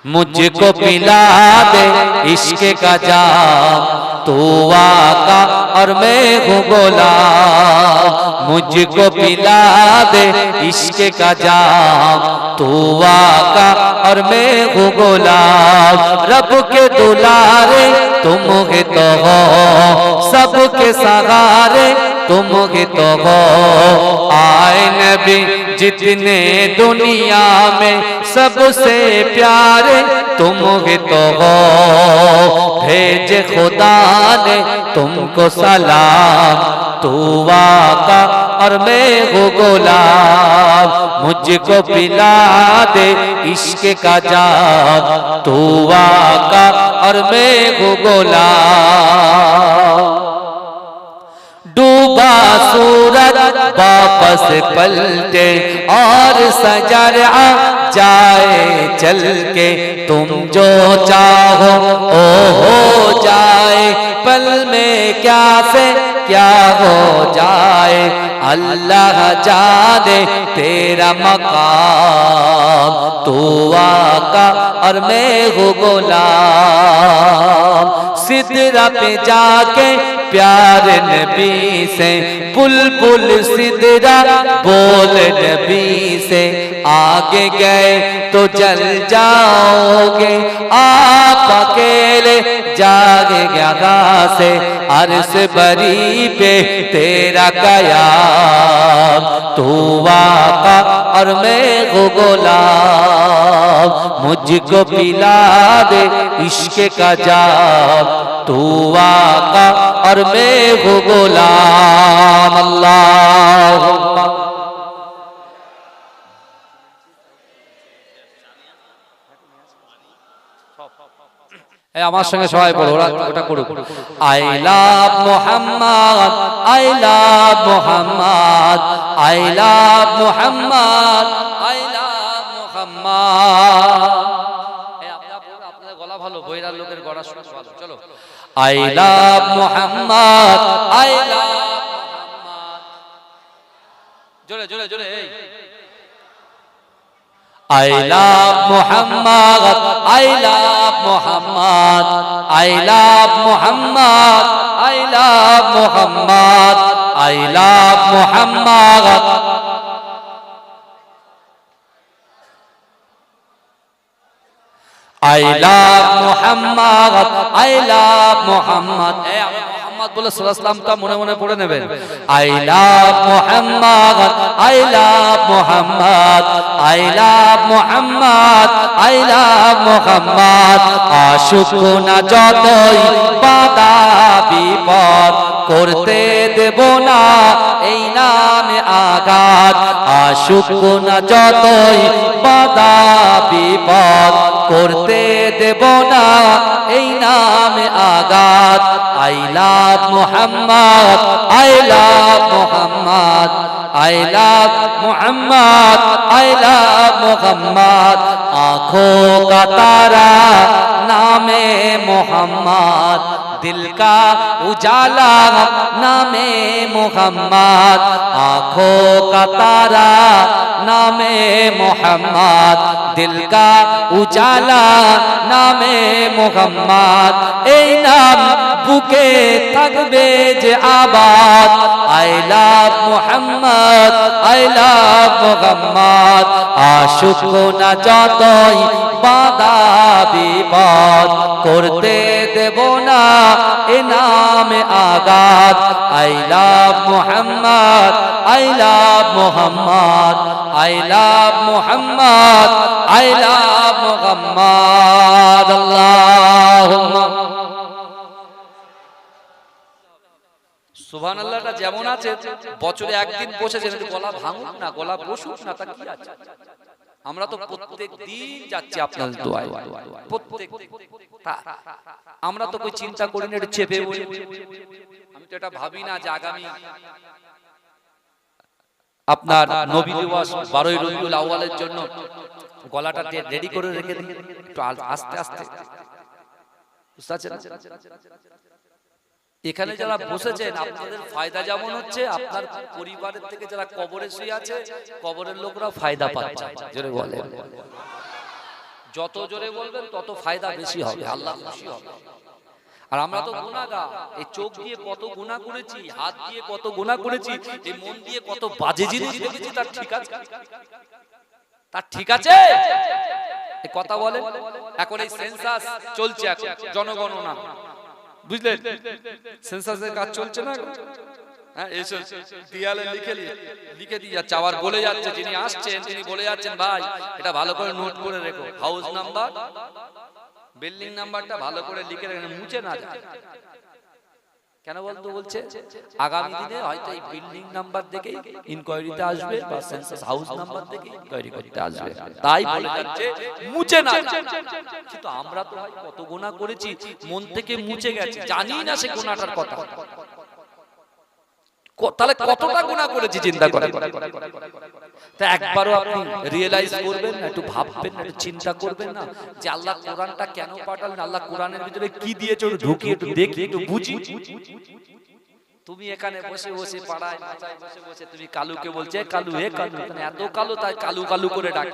मुझको पिला दे इश्क का जाम, तू आका और मैं हूँ गुलाम। मुझको पिला दे इश्क का जाम, तू आका और मैं हूँ गुलाम। रब के दुलारे तुम ही तो हो, सबके सहारे तुम ही तो हो। आए नबी जितने दुनिया में सबसे प्यारे तुम ही तो हो। भेजे खुदा ने तुमको सलाम, तू आका और मैं हूँ गुलाम। मुझको पिला दे इश्क का जाम, तू आका और मैं हूँ गुलाम। डूबा सूरज वापस पलटे और सजरा जाए चल के, तुम जो चाहो ओ हो जाए। पल में क्या से क्या हो जाए, अल्लाह जाने तेरा मकाम। तू आका और मैं हूँ गुलाम। सिदरा पे जाके प्यार नबी से, बुलबुल सिदरा बोल नबी से। आगे गए तो जल जाओगे, आप अकेले जागे गया से। अर्श बरी पे तेरा कयाम, तू आका और मैं हूँ गुलाम। मुझको पिला दे इश्क का जाम, तू आका और मैं हूँ गुलाम। अल्लाहुम्मा আমার সঙ্গে সবাই বলো, ওটা করুক। I love Muhammad, I love Muhammad, I love Muhammad, I love Muhammad. আপনাদের গলা ভালো, বইরার লোকের গলা শোনা ভালো। চলো, I love Muhammad, I love Muhammad. জোরে জোরে জোরে। I love Muhammad, I love Muhammad, I love Muhammad, I love Muhammad, I love Muhammad. I love Muhammad, I love Muhammad. বলে সাল্লাল্লাহু মনে মনে পড়ে নেবেন। I love Muhammad, I love Muhammad, I love Muhammad, I love Muhammad. আশুক না যতই বাধা বিপদ, করতে দেব না এই নামে আঘাত। আশুক না যতই বাধা বিপদ, করতে দেব না এই নামে আঘাত। I love Muhammad, I love Muhammad, I love Muhammad, I love Muhammad. आँखों का तारा नामे मोहम्मद, दिल का उजाला नामे मोहम्मद। आँखों का तारा नामे मोहम्मद, दिल का उजाला नामे मोहम्मद। এই নাম বুকে থাকবে যে আবাদ। I love Muhammad, I love Muhammad. আশুক না যতই বাধা বিপদ, করতে দেব না এ নামে আঘাত। I love Muhammad, I love Muhammad, I love Muhammad, I love Muhammad. Allahumma সুবহানাল্লাহটা যেমন আছে, বছরে একদিন বসেছে, গলা ভাঙুক না, গলা বসুক না, তা কি আছে? আমরা তো প্রত্যেক দিন যাচ্ছি আপনার দোয়ায়, প্রত্যেক। আমরা তো કોઈ চিন্তা করি না, এটা চেপে বলি। আমি তো এটা ভাবি না যে আগামী আপনার নবী দিবস 12ই রবিউল আউয়ালের জন্য গলাটা রেডি করে রেখে দিই একটু আস্তে আস্তে। বুঝতে পারছেন? এখানে যারা বসেছেন আপনাদের ফায়দা যেমন হচ্ছে, আপনার পরিবারের থেকে যারা কবরে শুয়ে আছে, কবরের লোকরা ফায়দা পাচ্ছে। জোরে বলেন। যত জোরে বলবেন তত ফায়দা বেশি হবে, আল্লাহ খুশি হবে। আর আমরা তো গুনাহগার, এই চোখ দিয়ে কত গুনাহ করেছি, হাত দিয়ে কত গুনাহ করেছি, এই মন দিয়ে কত বাজে জিনিস দেখেছি, তার ঠিক আছে? তার ঠিক আছে? এই কথা বলে। এখন এই সেন্সাস চলছে, এখন জনগণনা, বুঝলেন? সেন্সাসের কাজ চলছে না, হ্যাঁ, এসে দেয়ালে লিখে দিয়ে যাচ্ছে, আবার বলে যাচ্ছে, যিনি আসছেন তিনি বলে যাচ্ছেন, ভাই এটা ভালো করে নোট করে রেখো, হাউস নাম্বার, বিল্ডিং নাম্বারটা ভালো করে লিখে রেখে, মুছে না যায়। কেন বলতো? বলছে আগামী দিনে হয়তো এই বিল্ডিং নাম্বার দেখেই ইনকোয়ারিতে আসবে, বা সেন্সাস হাউস নাম্বার দেখে ইনকোয়ারি করতে আসবে, তাই বলে যাচ্ছে মুছে না। কিন্তু আমরা তো ভাই কত গুনাহ করেছি, মন থেকে মুছে গেছে, জানি না সে গুনাহটার কথা। তাহলে কতটা গুনাহ করেছি চিন্তা করেন। তা একবারও আপনি রিয়েলাইজ করবেন না, একটু ভাববেন না, একটু চিন্তা করবেন না যে আল্লাহ কোরআনটা কেন পাঠালেন, আল্লাহ কোরআনের ভিতরে কি দিয়েছে, একটু ঢুকি, একটু দেখি, একটু বুঝি। তুমি এখানে বসে বসে পাড়ায় মাথায় বসে বসে তুমি কালুকে বলছে কালু, হে কালু, এত কালো তাই কালু কালু করে ডাক,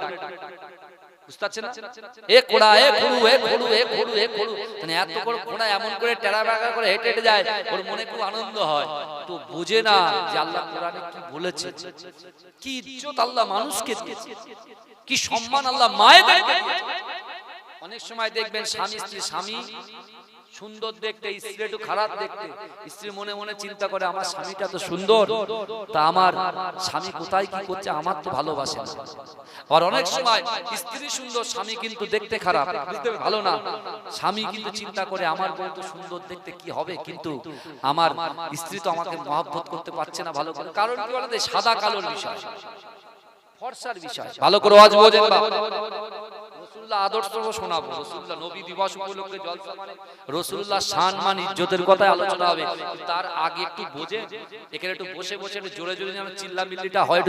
বুঝতে পারছেন না? এ কোড়া, এ খড়ু, এ খড়ু, এ খড়ু, এ খড়ু, মানে এত বড় কোড়া এমন করে টেরা বেঁকা করে হেঁটে হেঁটে যায়, ওর মনে খুব আনন্দ হয়। তো বুঝে না যে আল্লাহ কোরআনে কি বলেছে, কি ইজ্জত আল্লাহ মানুষকে দিয়েছে, কি সম্মান আল্লাহ মায়েদেরকে দিয়েছে। অনেক সময় দেখবেন স্বামী স্ত্রী, স্বামী সুন্দর দেখতে, স্ত্রী একটু খারাপ দেখতে, স্ত্রী মনে মনে চিন্তা করে আমার স্বামীটা তো সুন্দর, তা আমার স্বামী কোথায় কি করছে, আমার তো ভালোবাসে না। আর অনেক সময় স্ত্রী সুন্দর, স্বামী কিন্তু দেখতে খারাপ, বুঝতে ভালো না, স্বামী কিন্তু চিন্তা করে আমার বউ তো সুন্দর দেখতে, কি হবে, কিন্তু আমার স্ত্রী তো আমাকে মহব্বত করতে পারছে না ভালো করে। কারণ কি বলতে, সাদা কালোর বিষয়, ফর্সার বিষয়, ভালো করে আওয়াজ বোঝেন বা রাসূলুল্লাহ আদর্শ শোনাবো। রাসূলুল্লাহ নবী দিবস উপলক্ষে জলসা, মানে রাসূলুল্লাহ শান মান ইজ্জতের কথাই আলোচনা হবে। তার আগে একটু বোঝে, এখানে একটু বসে বসে একটু জোরে জোরে যেন চিল্লা মিল্লিটা হয়,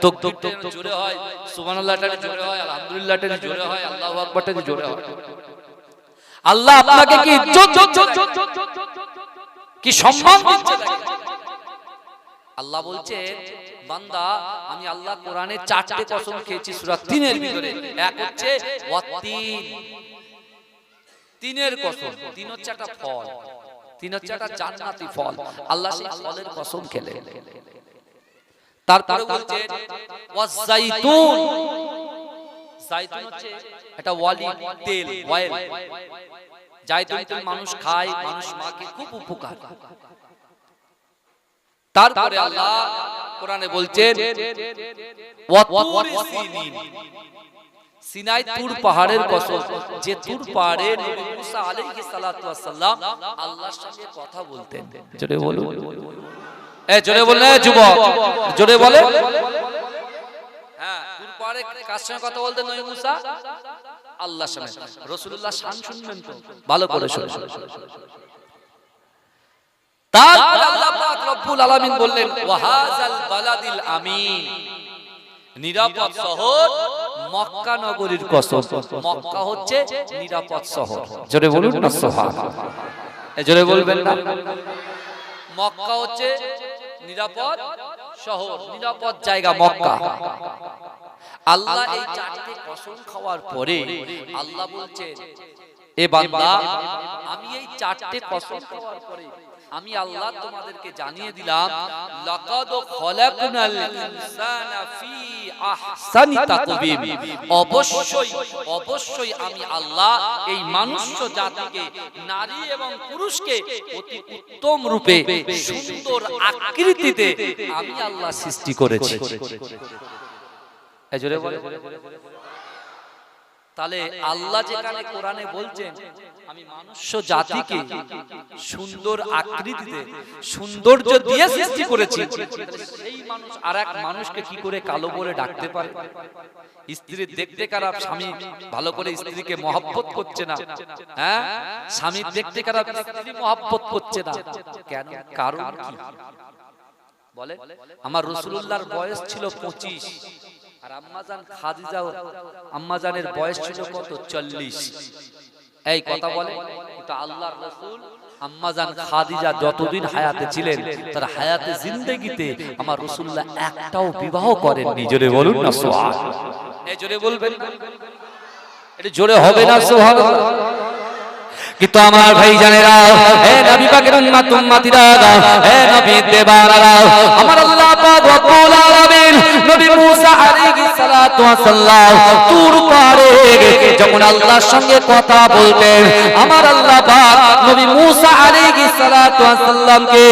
তক তক তক জোরে হয়, সুবহানাল্লাহটা জোরে হয়, আলহামদুলিল্লাহটা জোরে হয়, আল্লাহু আকবারটা জোরে হয়। আল্লাহ আপনাকে কি ইজ্জত, কি সম্মান দিচ্ছে দেখেন। আল্লাহ বলছে, বান্দা আমি আল্লাহ কোরআনে 4টে কসম খেয়েছি সূরা 3 এর ভিতরে। এক হচ্ছে ওয়াতিন, তিনের কসম, তিন হচ্ছে একটা ফল, তিন হচ্ছে একটা জান্নাতি ফল, আল্লাহ সেই ফলের কসম খেলে। তারপরে বলছে ওয়াজাইতুন, জাইতুন হচ্ছে একটা অলিভ তেল, অয়েল, জাইতুন তেল মানুষ খায়, মানুষ মাকে খুব উপকার। তারপরে আল্লাহ কোরআনে বলছেন ওয়াতুর সিনিন, সিনাই তুর পাহাড়ের কসম, যে তুর পাহাড়ে নবী মুসা আলাইহিস সালাতু ওয়াস সালাম আল্লাহর সঙ্গে কথা বলতেন। জোরে বলুন, এ জোরে বলুন, এ যুবক জোরে বলে। হ্যাঁ, তুর পাহাড়ে কার সঙ্গে কথা বলতেন নবী মুসা? আল্লাহর সঙ্গে। রাসূলুল্লাহ শান শুনবেন তো ভালো করে শুনুন। তারপরে আল্লাহ পাক রব্বুল আলামিন বললেন ওয়াহাজাল বালাদিল আমিন, নিরাপদ শহর মক্কা নগরীর কসম। মক্কা হচ্ছে নিরাপদ শহর, জোরে বলুন না সুবহানাল্লাহ, জোরে বলবেন না। মক্কা হচ্ছে নিরাপদ শহর, নিরাপদ জায়গা মক্কা। আল্লাহ এই 4টে কসম খাওয়ার পরে আল্লাহ বলছেন, এ বান্দা আমি এই 4টে কসম খাওয়ার পরে আমি আল্লাহ তোমাদেরকে জানিয়ে দিলাম লাকাদ খলাকনাল ইনসানা ফি আহসানি তাকওয়িম, অবশ্যই অবশ্যই আমি আল্লাহ এই মানুষ্য জাতিকে, নারী এবং পুরুষকে অতি উত্তম রূপে সুন্দর আকৃতিতে আমি আল্লাহ সৃষ্টি করেছি। এজরে বলে। তাহলে আল্লাহ যেখানে কোরআনে বলছেন আমি মানুষ্য জাতিকে সুন্দর আকৃতিতে সৌন্দর্য দিয়ে সৃষ্টি করেছি, সেই মানুষ আরেক মানুষকে কি করে কালো বলে ডাকতে পারে? স্ত্রী দেখতে খারাপ, স্বামী ভালো করে স্ত্রীকে মহব্বত করছে না। হ্যাঁ, স্বামী দেখতে খারাপ, স্ত্রী মহব্বত করছে না কেন? কারণ কি বলে? আমার রাসূলুল্লাহর বয়স ছিল 25, আর আম্মাজান খাদিজা, আম্মাজানের বয়স ছিল কত? 40। এই কথা বলে। কিন্তু আল্লাহর রাসূল আম্মাজান খাদিজা যতদিন হায়াতে ছিলেন, তার হায়াতে জিন্দেগিতে আমার রাসূলুল্লাহ একটাও বিবাহ করেননি। জোরে বলুন না সুবহানাল্লাহ, এই জোরে বলবেন। এটা জোরে হবে না সুবহানাল্লাহ। কিন্তু আমার ভাই জানেরা, হে নবী পাকের উম্মত উম্মতিরা, হে নবী দেবারারা, আমার আল্লাহ পাক রব্বুল আলামিন নবী মুসা আলাইহিস সালাতু ওয়াস সালাম তুর পারে যখন আল্লাহর সঙ্গে কথা বলতেন, আমার আল্লাহ পাক নবী মুসা আলাইহিস সালাতু ওয়াস সালামকে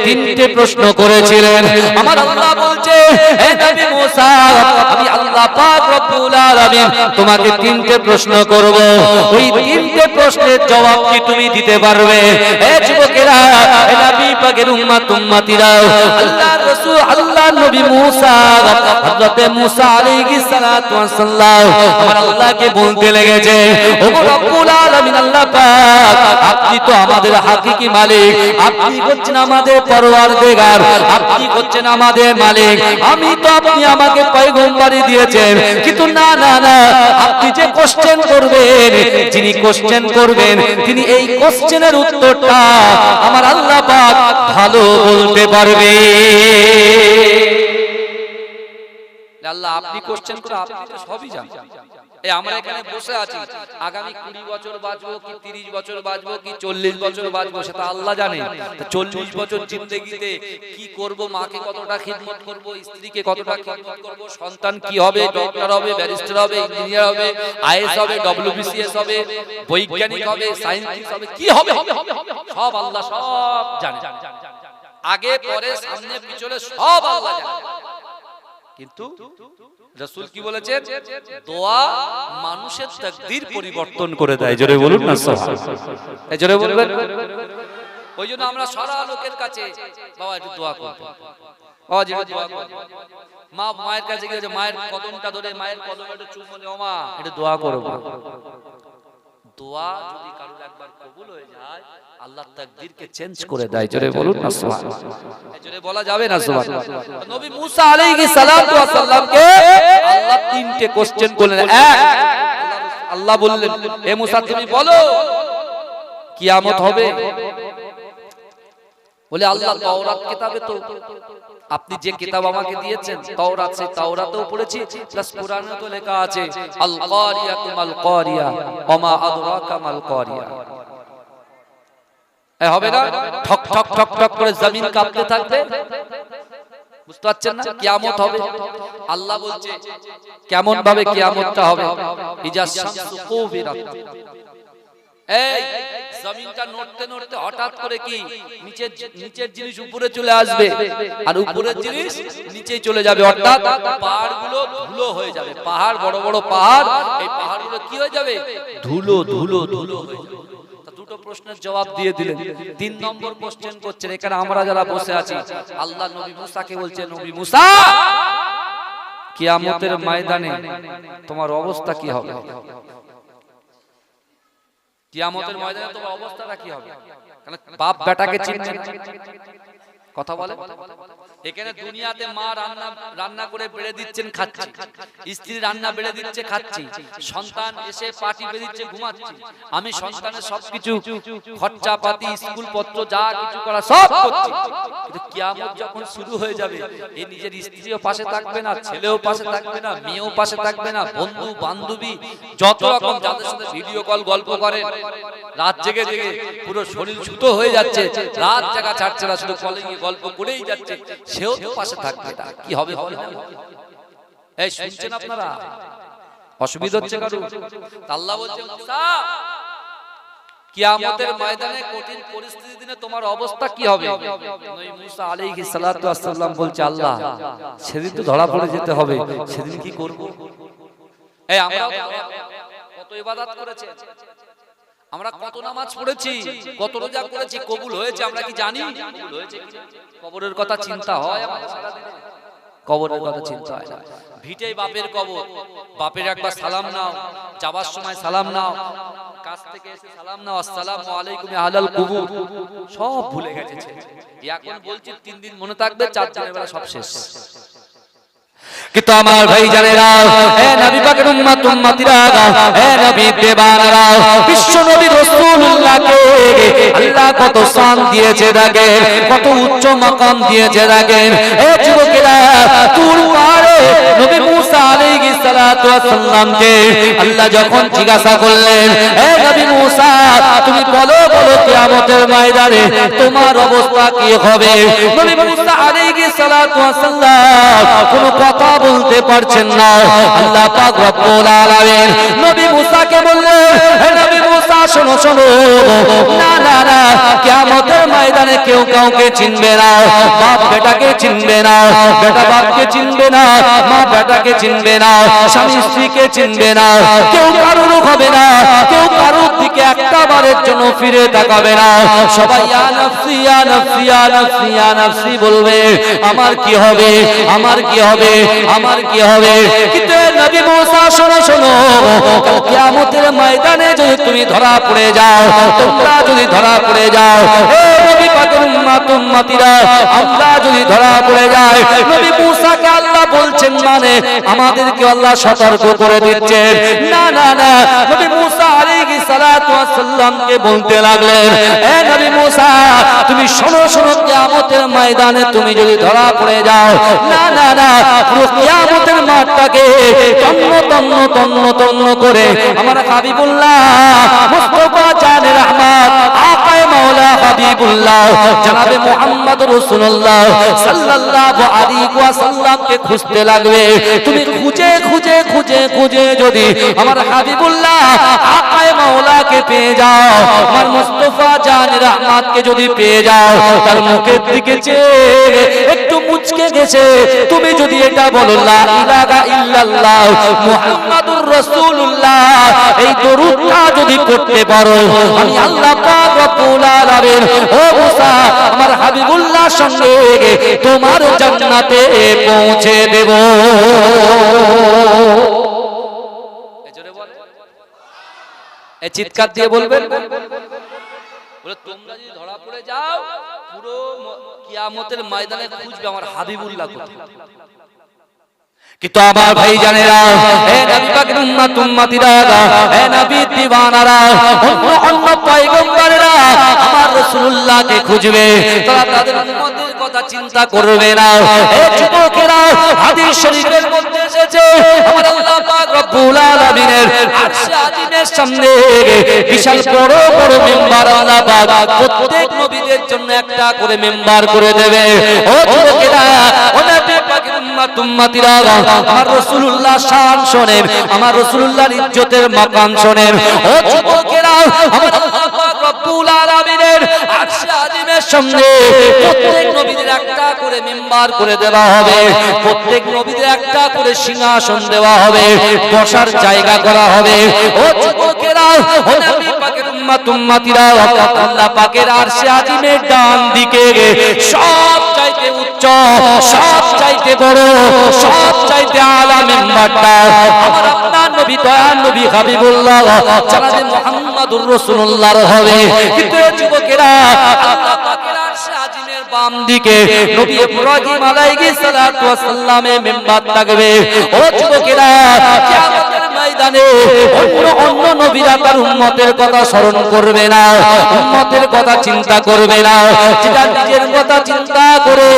তিনটে প্রশ্ন করেছিলেন। আমার আল্লাহ বলছে, হে নবী মুসা, আমি আল্লাহ পাক রব্বুল আলামিন তোমাকে তিনটে প্রশ্ন করব, ওই তিনটে প্রশ্নের জবাব কি তুমি দিতে পারবে? হে যুবকেরা, হে নবী পাকের উম্মত উম্মতিরা, আল্লাহর রাসূল আল্লাহর নবী মুসা, হযরত মুসা আলাইহিস সালাতু ওয়াস সালাম আমার আল্লাহকে বলতে লেগেছে, ওগো রব্বুল আলামিন আল্লাহ পাক, আপনি তো আমাদের হাকিকি মালিক, আপনি হচ্ছেন আমাদের পরওয়ারদিগার, আপনি হচ্ছেন আমাদের মালিক, আমি তো আপনি আমাকে পয়গম্বরী দিয়েছেন, কিন্তু না না না, আপনি যে কোশ্চেন করবেন, যিনি কোশ্চেন করবেন তিনি এই কোশ্চেনের উত্তরটা আমার আল্লাহ পাক ভালো বলতে পারবে। আল্লাহ আপনি কোশ্চেন করে আপনি তো সবই জানেন। এই আমরা এখানে বসে আছি, আগামী 20 বছর বাঁচবো কি 30 বছর বাঁচবো কি 40 বছর বাঁচবো সেটা আল্লাহ জানে। 40 বছর জিন্দেগিতে কি করব, মাকে কতটা খিদমত করব, স্ত্রীকে কতটা খিদমত করব, সন্তান কি হবে, ডক্টর হবে, ব্যারিস্টার হবে, ইঞ্জিনিয়ার হবে, আইএস হবে, ডব্লিউবিসিএস হবে, বৈজ্ঞানিক হবে, সায়েন্টিস্ট হবে, কি হবে সব আল্লাহ সব জানে। আগে পরে সামনে পিছনে সব আল্লাহ জানে। কিন্তু রাসূল কি বলেছেন? দোয়া মানুষের তাকদীর পরিবর্তন করে দেয়। জোরে বলুন না সুবহানাল্লাহ, জোরে বলবেন। ওইজন্য আমরা সারা লোকের কাছে, বাবা একটু দোয়া করুন, বাবা একটু দোয়া করুন, মা মায়ের কাছে গিয়ে মায়ের কদমটা ধরে মায়ের কদমে একটু চুমো দাও, মা একটু দোয়া করো। দোয়া যদি কারোর একবার কবুল হয়ে যায়, আল্লাহ তাকদীরকে চেঞ্জ করে দেয়। জোরে বলুন না সুবহানাল্লাহ, জোরে বলা যাবে না সুবহানাল্লাহ। নবী মুসা আলাইহিস সালাতু ওয়াস সালামকে আল্লাহ তিনটে কোশ্চেন করলেন। এক, আল্লাহ বললেন, হে মুসা তুমি বলো কিয়ামত হবে? বলে আল্লাহ তাওরাত কিতাবে তো আপনি যে কিতাব আমাকে দিয়েছেন তাওরাত, সেই তাওরাতেও পড়েছি, প্লাস কোরআনেও তো লেখা আছে আল কারিয়াতু মাল কারিয়া ওয়া মা আদরাকা মাল কারিয়া। হবে না? ঠক ঠক ঠক ঠক করে জমিন কাঁপতে থাকবে, বুঝতে পারছেন না? কিয়ামত হবে। আল্লাহ বলছে কেমন ভাবে কিয়ামতটা হবে? ইজা শামসু কুবিরাত, এই জমিনটা নড়তে নড়তে হঠাৎ করে কি নিচের জিনিস উপরে চলে আসবে, আর উপরের জিনিস নিচে চলে যাবে, অর্থাৎ পাহাড়গুলো ধুলো হয়ে যাবে। পাহাড়, বড় বড় পাহাড়, এই পাহাড়গুলো কি হয়ে যাবে? ধুলো ধুলো ধুলো হয়ে যাবে। দুটো প্রশ্নের জবাব দিয়ে দিলেন। 3 নম্বর কোশ্চেন করছেন এখানে আমরা যারা বসে আছি, আল্লাহ নবী মুসাকে বলছে, নবী মুসা কিয়ামতের ময়দানে তোমার অবস্থা কি হবে? কিয়ামতের ময়দানে তোমার অবস্থাটা কি হবে? কারণ বাপ বেটাকে চিনছে না, কথা বলে। এখানে দুনিয়াতে মা রান্না করে বেড়ে দিচ্ছেন খাচ্ছি, স্ত্রী রান্না বেড়ে দিচ্ছে খাচ্ছি, সন্তান এসে পাটি বেড়ে দিচ্ছে ঘুমাচ্ছি, আমি সন্তানের সবকিছু খরচা পাতি স্কুল পত্র যা কিছু করা সব করছি। কিন্তু কিয়ামত যখন শুরু হয়ে যাবে, এই নিজের স্ত্রীও পাশে থাকবে না, ছেলেও পাশে থাকবে না, মেয়েও পাশে থাকবে না, বন্ধু বান্ধবী যত রকম যাদের সাথে ভিডিও কল গল্প করেন, রাত জেগে জেগে পুরো শরীর ছুতো হয়ে যাচ্ছে, রাত জাগা ছাড়ছে না, শুধু কলে গিয়ে গল্প করেই যাচ্ছে, সেও তো পাশে থাকবে না। কি হবে? এই শুনছেন আপনারা? অসুবিধা হচ্ছে কারো? আল্লাহ বলছে মুসা কিয়ামতের ময়দানে কঠিন পরিস্থিতির দিনে তোমার অবস্থা কি হবে? নবী মুসা আলাইহিস সালাতু ওয়াস সালাম বলছে, আল্লাহ সেদিন তো ধরা পড়ে যেতে হবে, সেদিন কি করব? এই আমরা কত ইবাদত করেছি, আমরা কত নামাজ পড়েছি, কত রোজা করেছি, কবুল হয়েছে আমরা কি জানি? কবুল হয়েছে কি? কবরের কথা চিন্তা হয় আমাদের সারাদিন? কবরের কথা চিন্তা হয় না। ভিটেই বাপের কবর, বাপের একবার সালাম নাও, যাবার সময় সালাম নাও, কাছ থেকে এসে সালাম নাও, আসসালামু আলাইকুম আলাল কুবুর, সব ভুলে গেছে। এখন বলছি 3 দিন মনে থাকবে, 4 দিনের বেলা সব শেষ। কিন্তু আমার ভাই জানেরা, হে নবী পাকের উম্মত উম্মতিরা, হে নবী দেবানারা, বিশ্ব নবী রাসূলুল্লাহকে আল্লাহ কত শান দিয়েছে দেখেন, কত উচ্চ মাকাম দিয়েছে দেখেন। হে যুবকেরা, তুর পাহাড়ে নবী মুসা আলাইহিস সালাতু ওয়াস সালামকে আল্লাহ যখন জিজ্ঞাসা করলেন, হে নবী মুসা তুমি বলো বলো কিয়ামতের ময়দানে তোমার অবস্থা কি হবে? নবী মুসা আলাইহিস সালাতু ওয়াস সালাম কোনো কথা বলতে পারছেন না। আল্লাহ পাক রব্বুল আলামিন নবী মুসাকে বললেন, হে নবী মুসা শোনো শোনো, না না না কিয়ামতের ময়দানে কেউ কাউকে চিনবে না, বাপ বেটাকে চিনবে না, বেটা বাপকে চিনবে না, মা বেটাকে চিনবে না, স্বামী স্ত্রীকে চিনবে না, কেউ কারোর হবে না, কেউ কারোর দিকে একটা বারের জন্য ফিরে তাকাবে না। সবাই ইয়া নাফসি ইয়া নাফসি ইয়া নাফসি ইয়া নাফসি বলবে, আমার কি হবে, আমার কি হবে, আমার কি হবে। কিন্তু নবী মুসা শোনো শোনো, কিয়ামতের ময়দানে যদি তুমি ধরা পড়ে যাও, তোমরা যদি ধরা পড়ে যাও, হে নবী পাকের উম্মত উম্মতিরা আমরা যদি ধরা পড়ে যায়, নবী মুসাকে আল্লাহ বলছেন মানে আমাদেরকে আল্লাহ সতর্ক করে দিচ্ছেন। না না না নবী মুসা আলাইহিস সালাতু ওয়াস সালামকে বলতে লাগলেন, হে নবী মুসা তুমি শোনো শোনো, কিয়ামতের ময়দানে তুমি যদি ধরা পড়ে যাও, না না না পুরো কিয়ামতের মাঠটাকে তন্ন তন্ন তন্ন তন্ন করে আমার হাবিবুল্লাহ মুস্তাফা জানে রহমত আকায়ে মাওলা হাবিবুল্লাহ জনাবে মুহাম্মদ রাসূলুল্লাহ সাল্লাল্লাহু আলাইহি ওয়াসাল্লামকে খুঁজতে লাগবে। তুমি খুঁজে খুঁজে খুঁজে খুঁজে যদি আমার হাবিবুল্লাহ আকায়ে মাওলাকে পেয়ে যাও, আমার মুস্তাফা জানে রহমতকে যদি পেয়ে যাও, তার মুখের দিকে চেয়ে একটু মুচকে গেছে তুমি যদি এটা বলো লা ইলাহা ইল্লাল্লাহ মুহাম্মাদুর রাসূলুল্লাহ, এই দরুদটা যদি পড়তে পারো, আমি আল্লাহ পাক রব্বুল আলামিন ও মুসা আমার হাবিবুল্লাহর সঙ্গে তোমার জান্নাতে পৌঁছে দেব। এই চিৎকার দিয়ে বলবেন, বলে তোমরা যদি ধরা পড়ে যাও পুরো কিয়ামতের ময়দানে খুঁজবে আমার হাবিবুল্লাহ কোথায়। কিন্তু আমার ভাই জানেরা, হে নবী পাকের উম্মত উম্মতিরা, হে নবী দিওয়ানারা, অন্য অন্য পয়গম্বররা আমার রাসূলুল্লাহকে খুঁজবে, তারা তাদের উম্মতের কথা চিন্তা করবে না। হে যুবকেরা, হাদিস শরীফের মধ্যে এসেছে আমার আল্লাহ পাক রব্বুল আলামিনের আরশে আজিমের সামনে বিশাল বড় বড় মিম্বার আল্লাহ পাক প্রত্যেক নবীদের জন্য একটা করে মিম্বার করে দেবে। ও যুবকেরা, ও নবী পাকের উম্মত উম্মতিরা, আমার রাসূলুল্লাহ শান শোনেন, আমার রাসূলুল্লাহর ইজ্জতের মাকাম শোনেন। ও যুবকেরা, আমার আল্লাহ পাক রব্বুল আলামিনের আরশে আজিমের সামনে প্রত্যেক নবীদের একটা করে মিম্বার করে দেওয়া হবে, প্রত্যেক নবীদের একটা করে সিংহাসন দেওয়া হবে, বসার জায়গা করা হবে। ও যুবকেরা, ও নবী পাকের উম্মত উম্মতিরা, আল্লাহ পাকের আরশে আজিমের ডান দিকে সব চাইতে উচ্চ, সব চাইতে বড়, সব চাইতে আলা মিম্বারটা আমার আপনার নবী দয়ার নবী হাবিবুল্লাহ জনাবে মুহাম্মদুর রাসূলুল্লাহর হবে। কিন্তু যুবকেরা, আল্লাহ পাকের আরশে আজিমের বাম দিকে নবী ইব্রাহিম আলাইহিস সালাতু ওয়াস সালামের মিম্বার থাকবে। ও যুবকেরা, কিয়ামতের ময়দানে অন্য অন্য নবীরা তার উম্মতের কথা স্মরণ করবে না, উম্মতের কথা চিন্তা করবে না, যেটা নিজের কথা চিন্তা করে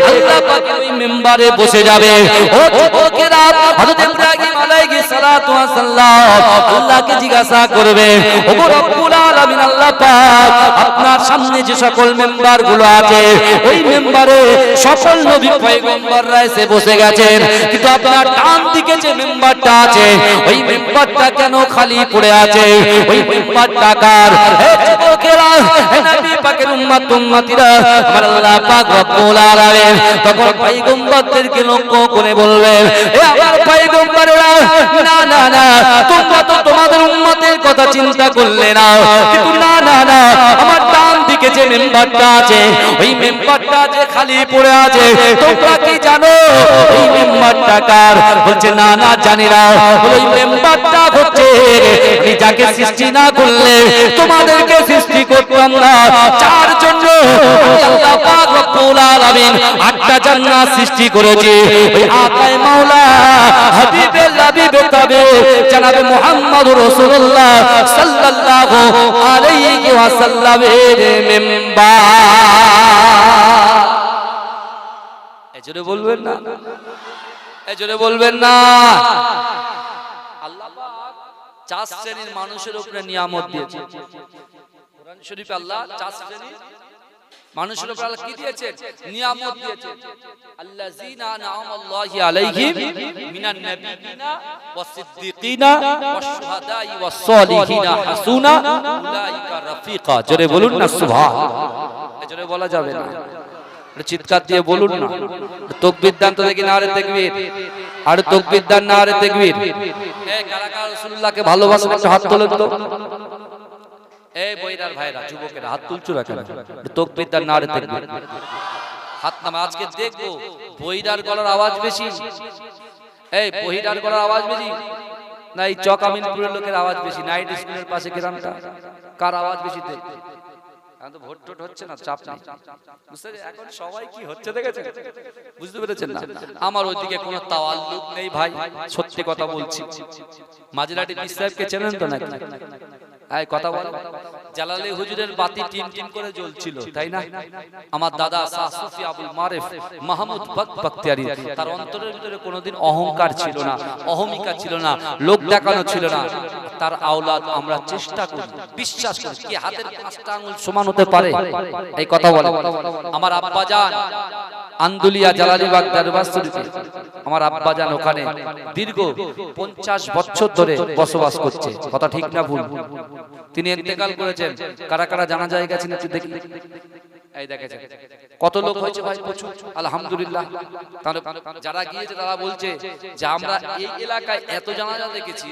আল্লাহ পাকের ওই মিম্বারে বসে যাবে। ও যুবকেরা, হযরত ইব্রাহিম আলাইহিস সালাতু ওয়াস সালাম আল্লাহকে জিজ্ঞাসা করবে, ও রব্বুল আলামিন আল্লাহ পাক আপনার সামনে যে সকল মেম্বার গুলো আছে ওই মেম্বারে সকল নবী পয়গম্বররা এসে বসে গেছেন, কিন্তু আপনার ডান দিকে যে মেম্বারটা আছে ওই মেম্বারটা কেন খালি পড়ে আছে? ওই মেম্বারটা কার? হে যুবকেরা, হে নবী পাকের উম্মত উম্মতিরা, আমার আল্লাহ পাক রব্বুল আলামিন তখন পয়গম্বরদেরকে লক্ষ্য করে বলবেন, হে আমার পয়গম্বরেরা, না না না তোমরা তো তোমাদের উম্মতের কথা চিন্তা করলে না, কিন্তু না না না আমার ডান দিকে যে মেম্বারটা আছে ওই মেম্বারটা যে খালি পড়ে আছে, তোমরা কি জানো এই মেম্বারটা কার? বলছে না না জানি না। ওই মেম্বারটা হচ্ছে আমি যাকে সৃষ্টি না করলে তোমাদেরকে সৃষ্টি করতাম না, যার জন্য আল্লাহ পাক রব্বুল আলামিন 8টা জান্নাত সৃষ্টি করেছে। ওই আকায়ে মাওলা হাবিবে লাবিবে তবে জনাবে মুহাম্মদুর রাসূলুল্লাহ সাল্লাল্লাহু আলাইহি ওয়াসাল্লামের মেম্বার। এজন্য বলবেন না, এজন্য বলবেন না। চার শ্রেণীর মানুষের উপরে নিয়ামত দিয়েছে। কোরআন শরীফে আল্লাহ চার শ্রেণীর মানুষের উপর আল্লাহ কি দিয়েছেন? নিয়ামত দিয়েছেন। আল্লাযীনা আনআমাল্লাহু আলাইহিম মিনান নাবিয়িনা ওয়াস-সিদ্দীকিনা ওয়াশ-শুহাদাই ওয়াস-সালিহিনা হাসুনা উলাইকা রাফিকা। জোরে বলুন না সুবহান। জোরে বলা যাবে না, চিৎকার দিয়ে বলুন না। তাকবীর দান তো দেখি, নারে তাকবীর, আর তাকবীর দান, নারে তাকবীর। এই কারা কারা রাসূলুল্লাহকে ভালোবাসেন একটু হাত তোলেন তো। এই বইরার ভাইরা, যুবকেরা হাত তুলছো না কেন? তাকবীর দান, নারে তাকবীর। হাত নামা। আজকে দেখবো বইরার গলার আওয়াজ বেশি, এই বইরার গলার আওয়াজ বেশি না এই চকামিনপুরের লোকের আওয়াজ বেশি? নাইট স্কুলের পাশে গ্রামটা, কার আওয়াজ বেশি দেখবে? এখন তো ভোট টোট হচ্ছে না, চাপ নেই, বুঝতে পেরেছেন? এখন সবাই কি হচ্ছে দেখেছেন, বুঝতে পেরেছেন না? আমার ওইদিকে কোনো তাওয়াল্লুক নেই ভাই, সত্যি কথা বলছি। মাজিরাটি পীর সাহেবকে চেনেন তো নাকি? এই কথা বল। জালালি হুজুরের বাতি টিম টিম করে জ্বলছিল, তাই না? আমার দাদা শাহ সুফি আবুল মারিফ মাহমুদ বখতিয়ারি, তার অন্তরের ভিতরে কোনোদিন অহংকার ছিল না, অহমিকা ছিল না, লোক দেখানো ছিল না। তার আওলাদ আমরা চেষ্টা করি, বিশ্বাস করি কি হাতের পাঁচটা আঙ্গুল সমান হতে পারে? এই কথা বলে। আমার আব্বা জান আন্দুলিয়া জালালিবাগ দরবার শরীফে, আমার আব্বা জান ওখানে দীর্ঘ 50 বছর ধরে বসবাস করছে। কথা ঠিক না ভুল? তিনি ইন্তেকাল করেছেন। কারা কারা জানা যায় গেছেন একটু দেখি। এই দেখেছেন কত লোক হয়েছে ভাই, প্রচুর আলহামদুলিল্লাহ। তাহলে যারা গিয়েছে তারা বলছে যে আমরা এই এলাকায় এত জানাজা দেখেছি,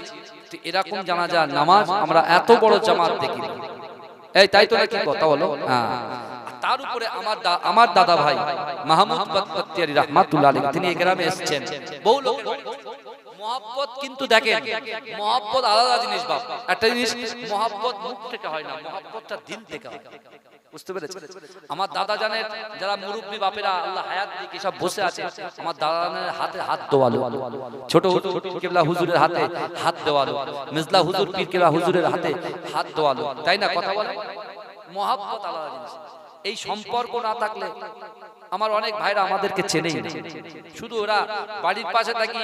এরকম জানাজা নামাজ আমরা এত বড় জামাত দেখি। এই তাই তো নাকি? কথা বলো। হ্যাঁ, তার উপরে আমার দাদা ভাই মাহমুদ বখতিয়ারি রাহমাতুল্লাহ আলাইহি, তিনি এই গ্রামে এসেছেন। বহু লোক মহব্বত, কিন্তু দেখেন মহব্বত আলাদা জিনিস বাপ। একটা জিনিস মহব্বত মুখ থেকে হয় না, মহব্বতটা দিল থেকে হয়, বুঝতে পেরেছেন? আমার দাদা জানের যারা মুরব্বী বাপেরা আল্লাহ হায়াত দিয়ে সব বসে আছে, আমার দাদা জানের হাতে হাত দেওয়ালো, ছোট কেবলা হুজুরের হাতে হাত দেওয়ালো, মিজলা হুজুর পীর কেবলা হুজুরের হাতে হাত দেওয়ালো, তাই না? কথা বলে। মহব্বত আলাদা জিনিস। এই সম্পর্ক না থাকলে আমার অনেক ভাইরা আমাদেরকে চেনেই না, শুধু ওরা বাড়ির পাশে থাকি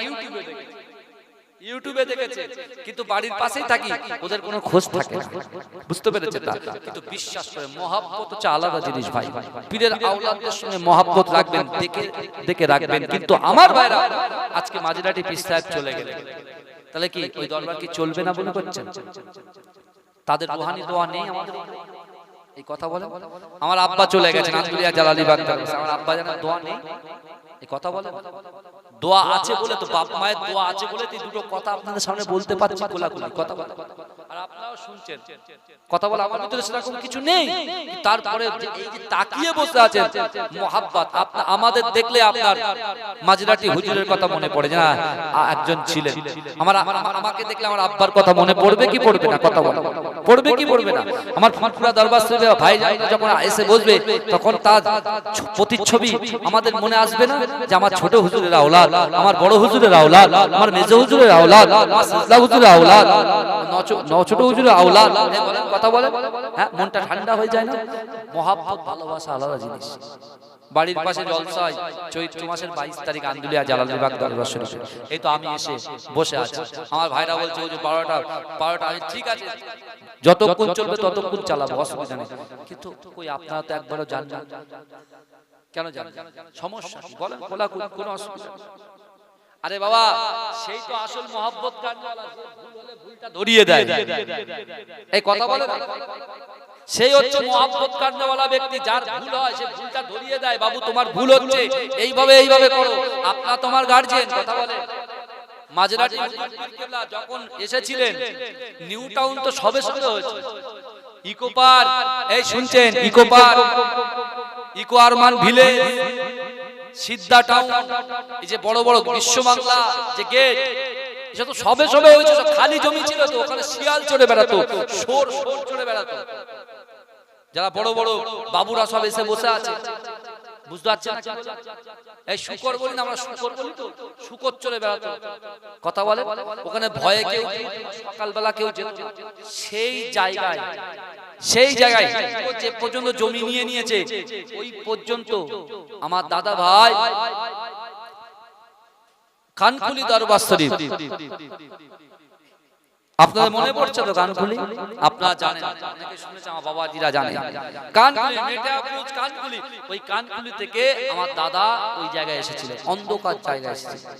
ইউটিউবে দেখেছে, কিন্তু বাড়ির পাশেই থাকি, ওদের কোনো খোঁজ থাকে না, বুঝতে পেরেছে? কিন্তু বিশ্বাস করে মহব্বত হচ্ছে আলাদা জিনিস ভাই। পীরের আওলাদদের সঙ্গে মহব্বত রাখবেন, দেখে দেখে রাখবেন। কিন্তু আমার ভাইরা আজকে মাজিরাটি পীর সাহেব চলে গেলে, তাহলে কি ওই দরবার কি চলবে না বলে করছেন? তাদের রুহানি দোয়া নেই আমাদের? এই কথা বলে। আমার আব্বা চলে গেছেন আন্দুলিয়া জালালিবাগ, আমার আব্বা জানার দোয়া নেই? এই কথা বলে। দোয়া আছে বলে তো, বাপ মায়ের দোয়া আছে বলে এই দুটো কথা আপনাদের সামনে বলতে পারছি খোলাখুলি। কথা বলে, আর আপনারাও শুনছেন। কথা বলে। আমার ভিতরে সেরকম কিছু নেই, তারপরে এই যে তাকিয়ে বসে আছেন মহব্বত, আমাদের দেখলে আপনার মাজিরাটি হুজুরের কথা মনে পড়ে যে না একজন ছিলেন। আমাকে দেখলে আমার আব্বার কথা মনে পড়বে কি পড়বে না? কথা বলে। পড়বে কি পড়বে না? আমার ফুরফুরা দরবার শরীফে ভাই যখন এসে বসবে, তখন তার প্রতিচ্ছবি আমাদের মনে আসবে না যে আমার ছোট হুজুরের আওলাদ, আমার বড় হুজুরের আওলাদ, আমার মেজ হুজুরের আওলাদ, আমার সিজলা হুজুরের আওলাদ, ছোট হুজুরের আওলাদ। কথা বলে। হ্যাঁ, মনটা ঠান্ডা হয়ে যায় না? মহব্বত ভালোবাসা আলাদা জিনিস। বাড়ির পাশে জলসায় চৈত্র মাসের 22 তারিখ আন্দুলিয়া জালালিবাগ দরবার শরীফে, এই তো আমি এসে বসে আছি। আমার ভাইরা বলছে ওই যে 12টা আমি ঠিক আছে, যতক্ষণ চলবে ততক্ষণ চালাবো, অসুবিধা নেই। কিন্তু কই আপনারা তো একবারও জান না, কেন জান? সমস্যা বলেন, কোনো অসুবিধা? আরে বাবা, সেই তো আসল মহব্বত কারওয়ালা, যে ভুল হলে ভুলটা ধরিয়ে দেয়। এই কথা বলে না? সেই হচ্ছে মহব্বত কারওয়ালা ব্যক্তি, যার ভুল হয় সে ভুলটা ধরিয়ে দেয়। বাবু তোমার ভুল হচ্ছে, এইভাবে করো। আপনার তোমার গার্জিয়ান। কথা বলে। মাজিরাটি কেবলা যখন এসেছিলেন, নিউ টাউন তো সবে হয়েছে, ইকো পার্ক, এই শুনছেন, eco park, eco urban village, Siddha town, এই যে বড় বড় বিশ্ব বাংলা যে গেট, এটা তো সবে হয়েছে। খালি জমি ছিল তো, ওখানে শিয়াল চড়ে বেড়াতো, শোর চড়ে বেড়াতো। যারা বড় বড় বাবুরা সব এসে বসে আছে, বুঝতে পারছেন? এই শুকর বলি না আমরা, শুকর বলি তো, শুকর চড়ে বেড়াতো। কথা বলে। ওখানে ভয়ে কেউ সকালবেলা কেউ যেত। সেই জায়গায় যে পর্যন্ত জমি নিয়ে নিয়েছে, ওই পর্যন্ত আমার দাদা ভাই কানকুলি দরবার শরীফ আপনাদের মনে পড়ছে তো কানকুলি? আপনারা জানেন, অনেকে শুনেছেন, আমার বাবাজিরা জানেন কানকুলি, মেটাপুজ কানকুলি। ওই কানকুলি থেকে আমার দাদা ওই জায়গায় এসেছিলেন, অন্ধকার জায়গায় এসেছিলেন।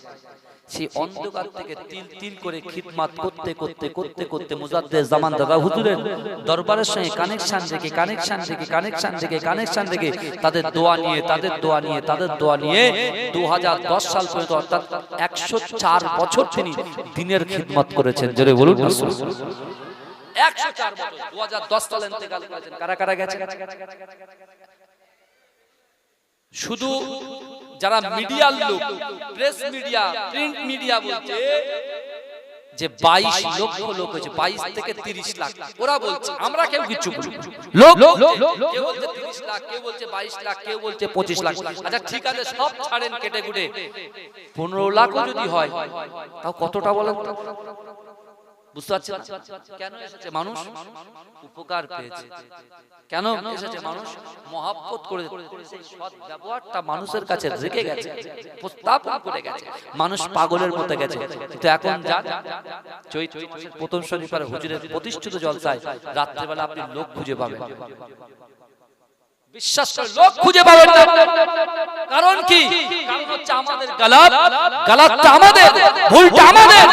সেই অন্ধকার থেকে তিল তিল করে খিদমাত করতে করতে করতে করতে মুজাদ্দেদ জামান দাদা হুজুরের দরবারের সঙ্গে কানেকশন রেখে তাদের দোয়া নিয়ে 2010 সাল পর্যন্ত, অর্থাৎ 104 বছর তিনি দ্বীনের খিদমত করেছেন। জোরে বলুন 104 বছর। 2010 সালে ইন্তেকাল করেছেন। কারা কারা গেছেন? শুধু যারা মিডিয়ার লোক, প্রেস মিডিয়া, প্রিন্ট মিডিয়া বলছে যে 22 লক্ষ লোক হয়েছে, 22 থেকে 30 লাখ ওরা বলছে, আমরা কেউ কিছু বলি লোক, কেউ বলছে 30 লাখ, কেউ বলছে 22 লাখ, কেউ বলছে 25 লাখ। আচ্ছা ঠিক আছে, সব ছাড়েন কেটে কুটে, 15 লাখও যদি হয় তাও কতটা বলেন তো? বুঝতে পারছেন কেন এসেছে মানুষ? উপকার পেয়েছে। কেন এসেছে মানুষ? মহব্বত করে, সেই সৎ ব্যবহারটা মানুষের কাছে রেখে গেছে, প্রস্তাবন করে গেছে। মানুষ পাগলের মতো গেছে। কিন্তু এখন যান চৈত্র মাসের প্রথম শনিবার হুজুরের প্রতিষ্ঠিত জলসায় রাত্রিবেলা আপনি লোক খুঁজে পাবেন, বিশ্বাস করে লোক খুঁজে পাবেন না। কারণ কি? কারণ হচ্ছে আমাদের গালাতটা আমাদের, ভুলটা আমাদের,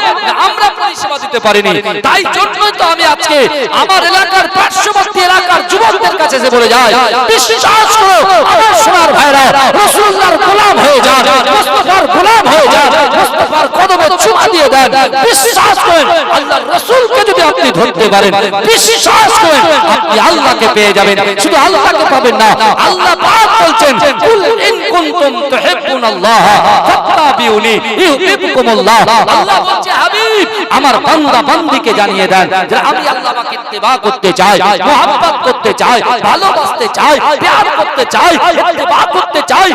আমরা পরিষেবা দিতে পারিনি। তাই জন্যই তো আমি আজকে আমার এলাকার পার্শ্ববর্তী এলাকার যুবকদের কাছে যে বলে যাই, বিশ্বাস করো আমার সোনার ভাইরা, রাসূলুল্লাহর গোলাম হয়ে যান, মুস্তাফার গোলাম হয়ে যান, মুস্তাফার কদমে চুমা দিয়ে দেন। বিশ্বাস করেন আল্লাহর রাসূলকে যদি আপনি ধরতে পারেন, বিশ্বাস করেন আপনি আল্লাহকে পেয়ে যাবেন। শুধু আল্লাহকে পাবেন না, আল্লাহ পাক বলছেন কুল ইন কুনতুম তুহিব্বুনাল্লাহ ফাত্তাবিউনি ইউহিব্বুকুমুল্লাহ। আল্লাহ বলছে হাবিব আমার বান্দা বান্দীকে জানিয়ে দেন যে আমি আল্লাহ পাককে ইত্তেবা করতে চাই, মুহাব্বত করতে চাই, ভালোবাসতে চাই, প্যার করতে চাই, ইত্তেবা করতে চাই।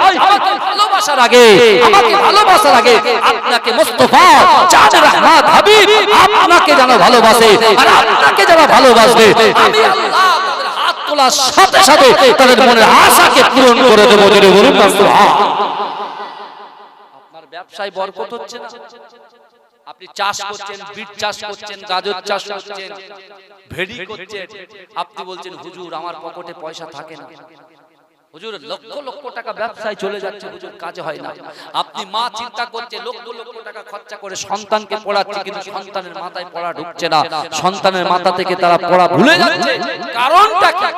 আমাকে ভালোবাসার আগে আপনাকে মুস্তাফা জানের রহমত হাবিব আপনাকে যেন ভালোবাসে, আর আপনাকে যারা ভালোবাসবে আমি আল্লাহ তোলার সাথে সাথে তাদের মনের আশাকে পূরণ করে দেবো। যদি বলুন আপনার ব্যবসায় বরকত হচ্ছে না, আপনি চাষ করছেন, বিট চাষ করছেন, গাজর চাষ করছেন, ভেড়ি করছেন, আপনি বলছেন হুজুর আমার পকেটে পয়সা থাকে না, হুজুর লক্ষ লক্ষ টাকা ব্যবসায় চলে যাচ্ছে, হুজুর কাজে হয় না। আপনি মা চিন্তা করছে লক্ষ লক্ষ টাকা খরচা করে সন্তানকে পড়াচ্ছে, কিন্তু সন্তানের মাথায় পড়া ঢুকছে না, সন্তানের মাথা থেকে তারা পড়া ভুলে যাচ্ছে। কারণটা কি?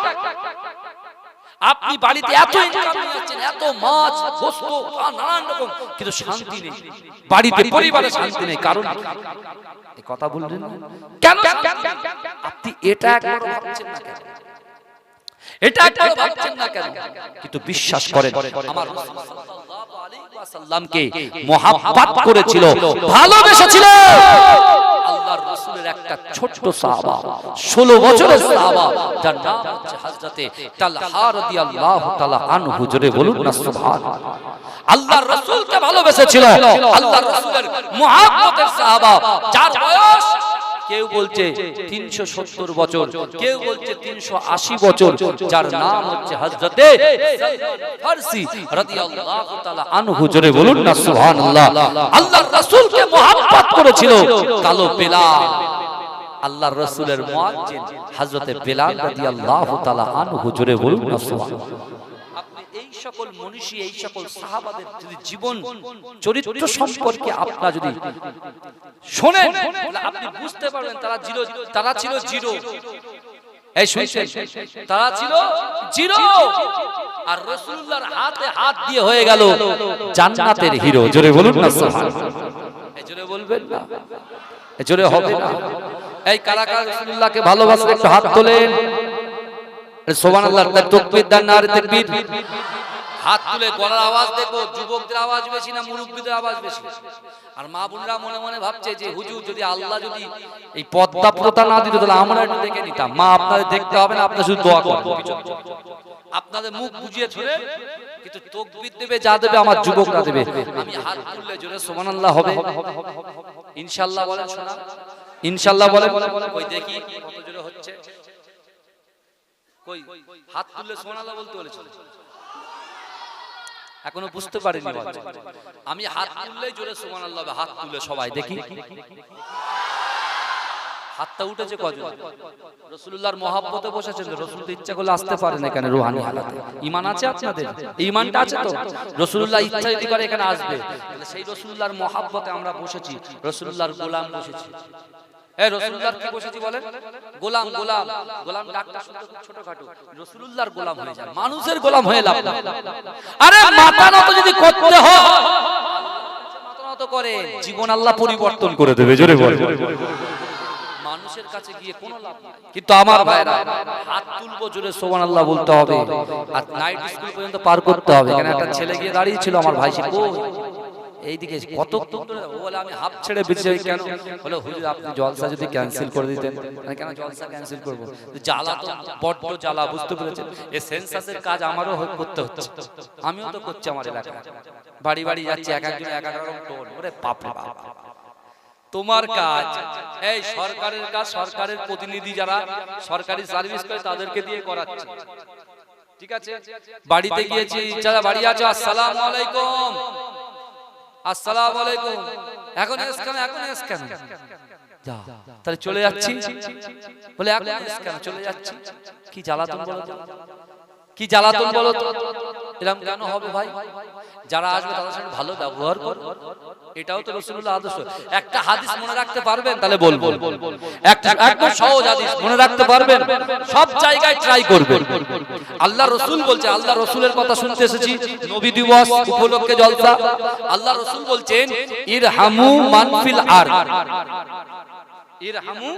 আপনি বাড়িতে এত ইনকাম করছেন, এত মাছ গোশত নানান রকম, কিন্তু শান্তি নেই বাড়িতে, পরিবারে শান্তি নেই। কারণ এই কথা বললেন কেন? আপনি এটা একবার ভাবছেন না কেন? এটা একবার ভাবছেন না কেন? কিন্তু বিশ্বাস করেন আমার রাসূল সাল্লাল্লাহু আলাইহি ওয়াসাল্লামকে মুহাব্বত করেছিল, ভালোবেসেছিল আল্লাহর রাসূলের একটা ছোট্ট সাহাবা, 16 বছরের সাহাবা, যার নাম হচ্ছে হযরতে তালহা রাদিয়াল্লাহু তাআলা আনহু। জোরে বলুন না সুবহানাল্লাহ। আল্লাহর রাসূলকে ভালোবেসেছিল, আল্লাহর রাসূলের মুহাব্বতের সাহাবা, যার বয়স কেউ বলছে 370 বছর, কেউ বলছে 380 বছর, যার নাম হচ্ছে হযরতে সালমান ফারসি রাদিয়াল্লাহু তাআলা আনহু। জোরে বলুন না সুবহানাল্লাহ। আল্লাহর রাসূলকে মুহাব্বত করেছিল কালো বেলাল, আল্লাহর রাসূলের মুয়াজ্জিন হযরতে বেলাল রাদিয়াল্লাহু তাআলা আনহু। জোরে বলুন না সুবহানাল্লাহ। এই সকল মনীষী, এই সকল সাহাবাদের যদি জীবন চরিত্র সম্পর্কে আপনারা যদি শোনেন, আপনি বুঝতে পারবেন তারা ছিল জিরো। এই শুনছেন, তারা ছিল জিরো, আর রাসূলুল্লাহর হাতে হাত দিয়ে হয়ে গেল জান্নাতের হিরো। জোরে বলুন না সুবহানাল্লাহ। এই জোরে বলবেন না, এই জোরে হবে না। এই কারা কারা রাসূলুল্লাহকে ভালোবাসেন একটু হাত তোলেন। সুবহানাল্লাহ, তাকবীর দেন, নারে তাকবীর। হাত তুলে গলার আওয়াজ দেখো, যুবকদের আওয়াজ বেশি না মুরব্বিদের আওয়াজ বেশি? আর মা বোনরা মনে মনে ভাবছে যে হুজুর যদি আল্লাহ যদি এই পর্দা প্রথা না দিত তাহলে আমরা একটু দেখে নিতাম। মা আপনাদের দেখতে হবে না, আপনারা শুধু দোয়া করবেন, আপনাদের মুখ বুজিয়ে ছুড়ে, কিন্তু তাকবীর দেবে যা দেবে আমার যুবকরা দেবে। আমি হাত তুললে জোরে সুবহানাল্লাহ হবে, ইনশাআল্লাহ বলেন। শোনা ইনশাআল্লাহ বলেন, কই দেখি কত জোরে হচ্ছে, কই হাত তুললে সুবহানাল্লাহ বলতে বলেছিল, এখনো বুঝতে পারিনি। আমি হাত তুললেই জোরে সুবহানাল্লাহ, হাত তুলে সবাই দেখি। হাতটা উঠেছে কজন? রাসূলুল্লাহর মহব্বতে বসেছেন, রাসূল তো ইচ্ছা করলে আসতে পারেন এখানে রুহানি হালাতে। ঈমান আছে আপনাদের? ঈমানটা আছে তো? রাসূলুল্লাহ ইচ্ছা যদি করে এখানে আসবে, তাহলে সেই রাসূলুল্লাহর মহব্বতে আমরা বসেছি, রাসূলুল্লাহর গোলাম বসেছি। এই রাসূলুল্লাহর কি বসেছি বলেন? গোলাম। গোলাম গোলাম ডাকটা ছোটখাটো, রাসূলুল্লাহর গোলাম হয়ে যায়, মানুষের গোলাম হয়ে লাভ না। আরে মাথা নত যদি করতে হয়, মাথা নত করে জীবন আল্লাহ পরিবর্তন করে দেবে। জোরে বল। মানুষের কাছে গিয়ে কোনো লাভ নাই। কিন্তু আমার ভাইরা হাত তুলবো, জোরে সুবহানাল্লাহ বলতে হবে, আর নাইট স্কুল পর্যন্ত পার করতে হবে। এখানে একটা ছেলে গিয়ে দাঁড়িয়ে ছিল, আমার ভাই সে এইদিকে কত বলে আমি হাফ ছেড়ে বেঁচে যাই। কেন বলে হুজুর আপনি জলসা যদি ক্যান্সেল করে দিতেন। মানে কেন জলসা ক্যান্সেল করবো? জ্বালা তো বড্ড জ্বালা, বুঝতে পেরেছেন? এই সেন্সাসের কাজ আমারও করতে হচ্ছে, আমিও তো করছি আমার এলাকায়। বাড়ি বাড়ি যাচ্ছি, এক একজন এক এক রকম টোন। ওরে বাপ রে বাপ, তোমার কাজ এই সরকারের কাজ, সরকারের প্রতিনিধি যারা সরকারি সার্ভিস করে তাদেরকে দিয়ে করাচ্ছে, ঠিক আছে? বাড়িতে গিয়েছি, যারা বাড়ি আছো আসসালামু আলাইকুম, আসসালামু আলাইকুম, এখন এসকেন, এখন এসকেন, যা তাহলে চলে যাচ্ছি। বলে এখন এসকেন, চলে যাচ্ছি। কি জ্বালাতন বলো তো, কি জ্বালাতন বলো তো? এরকম কেন হবে ভাই? যারা আসবে তাদের সাথে ভালো ব্যবহার করো, এটাও তো রাসূলুল্লাহ আদর্শ। একটা হাদিস মনে রাখতে পারবেন? তাহলে বলবো, একটা একদম সহজ হাদিস মনে রাখতে পারবেন, সব জায়গায় ট্রাই করবেন। আল্লাহ রাসূল বলছে, আল্লাহ রাসূলের কথা শুনতে এসেছি নবী দিবস উপলক্ষে জলসা। আল্লাহ রাসূল বলছেন ইরহামু মান ফিল আরদ, ইরহামু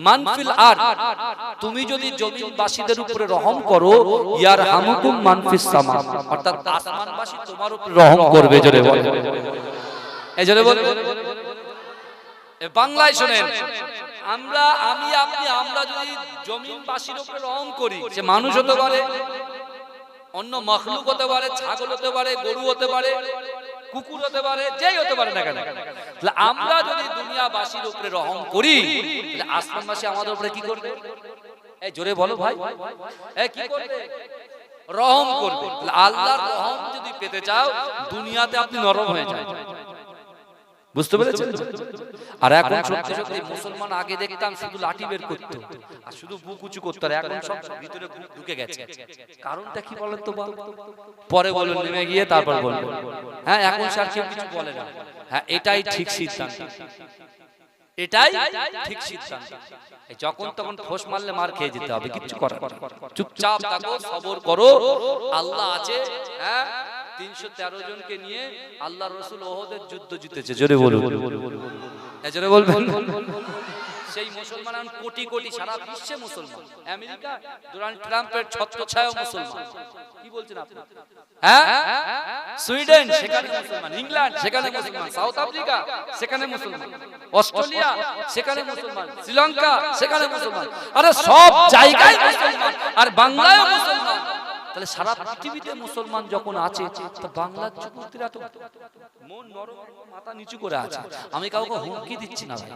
মান ফিল আরদ, তুমি যদি জমিনবাসীদের উপরে রহম করো, ইয়ারহামুকুম মান ফিস সামা, অর্থাৎ আসমানবাসী তোমার উপরে রহম করবে। জোরে বল, এই জোরে বল। বাংলায় শুনেন, আমরা আমি আপনি আমরা যদি জমিনবাসীর উপরে রহম করি, সে মানুষ হতে পারে, অন্য মাখলুক হতে পারে, ছাগল হতে পারে, গরু হতে পারে, কুকুর হতে পারে, যেই হতে পারে না কেন, তাহলে আমরা যদি দুনিয়াবাসীর উপরে রহম করি, তাহলে আসমানবাসী আমাদের উপরে কি করবে? এই জোরে বলো ভাই, এই কি করবে? রহম করবে। আল্লাহর রহম যদি পেতে চাও, দুনিয়াতে আপনি নরম হয়ে যান। বুঝতে পেরেছেন? আর এখন সত্যি সত্যি মুসলমান আগে দেখতাম শুধু লাঠি বের করতো আর শুধু বুক উঁচু করতো, আর এখন সব ভিতরে বুক ঢুকে গেছে। কারণটা কি বলেন তো? পরে বলুন, নেমে গিয়ে তারপর বলবো। হ্যাঁ, এখন স্যার কেউ কিছু বলে না। হ্যাঁ, এটাই ঠিক সিদ্ধান্ত, এটাই ঠিক সিদ্ধান্ত। যখন তখন ফোঁস মারলে মার খেয়ে যেতে হবে, কিচ্ছু করার নেই। চুপচাপ থাকো, সবর করো, আল্লাহ আছে। হ্যাঁ, 313 জনকে নিয়ে আল্লাহ রাসূল ওহদের যুদ্ধ জিতেছে। জোরে বলুন, জোরে বলবেন। সেই মুসলমান এখন কোটি কোটি, সারা বিশ্বে মুসলমান। আমেরিকা ডোনাল্ড ট্রাম্পের ছত্রছায়া মুসলমান। কি বলছেন আপনি? হ্যাঁ, সুইডেন সেখানে মুসলমান, ইংল্যান্ড সেখানে মুসলমান, সাউথ আফ্রিকা সেখানে মুসলমান, অস্ট্রেলিয়া সেখানে মুসলমান, শ্রীলঙ্কা সেখানে মুসলমান। আরে সব জায়গায় মুসলমান, আর বাংলায় মুসলমান। তাহলে সারা পৃথিবীতে মুসলমান যখন আছে, তো বাংলার যুবকরা তো মন নরম, মাথা নিচু করে আছে। আমি কাউকে হুমকি দিচ্ছি না ভাই,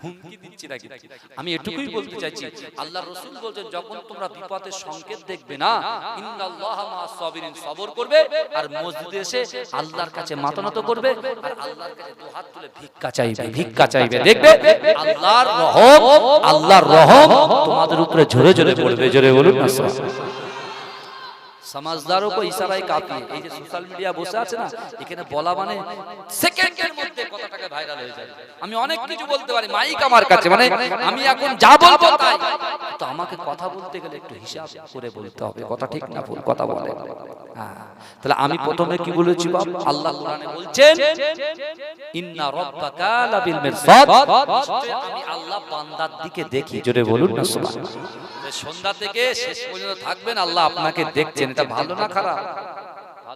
হুমকি দিচ্ছি না। আমি এটুকুই বলতে চাইছি, আল্লাহ রাসূল বলেন যখন তোমরা বিপদের সংকেত দেখবে না, ইন্নাল্লাহা মা'আস সাবিরিন, সবর করবে, আর মসজিদে এসে আল্লাহর কাছে মাথা নত করবে, আর আল্লাহর কাছে দুহাত তুলে ভিক্ষা চাইবে, ভিক্ষা চাইবে। দেখবে আল্লাহর রহম, আল্লাহর রহম তোমাদের উপরে ঝরে ঝরে পড়বে। জোরে বলুন না সুবহানাল্লাহ। সমাজদারও কো ইশারায় কাফি। এই যে সোশ্যাল মিডিয়া বসে আছে না, এখানে বলা মানে সেকেন্ডের মধ্যে কথাটাকে ভাইরাল হয়ে যায়। আমি অনেক কিছু বলতে পারি, মাইক আমার কাছে, মানে আমি এখন যা বলবো তাই, তো আমাকে কথা বলতে গেলে একটু হিসাব করে বলতে হবে, কথা ঠিক না ভুল কথা বলে। হ্যাঁ, তাহলে আমি প্রথমে কি বলেছি বাপ? আল্লাহ কোরআনে বলছেন ইন্না রাব্বাকা লাবিল মিরসাদ, আমি আল্লাহ বান্দার দিকে দেখি। জোরে বলুন না সুবহানাল্লাহ। সন্ধ্যা থেকে শেষ পর্যন্ত থাকবেন, আল্লাহ আপনাকে দেখছেন। এটা ভালো না খারাপ?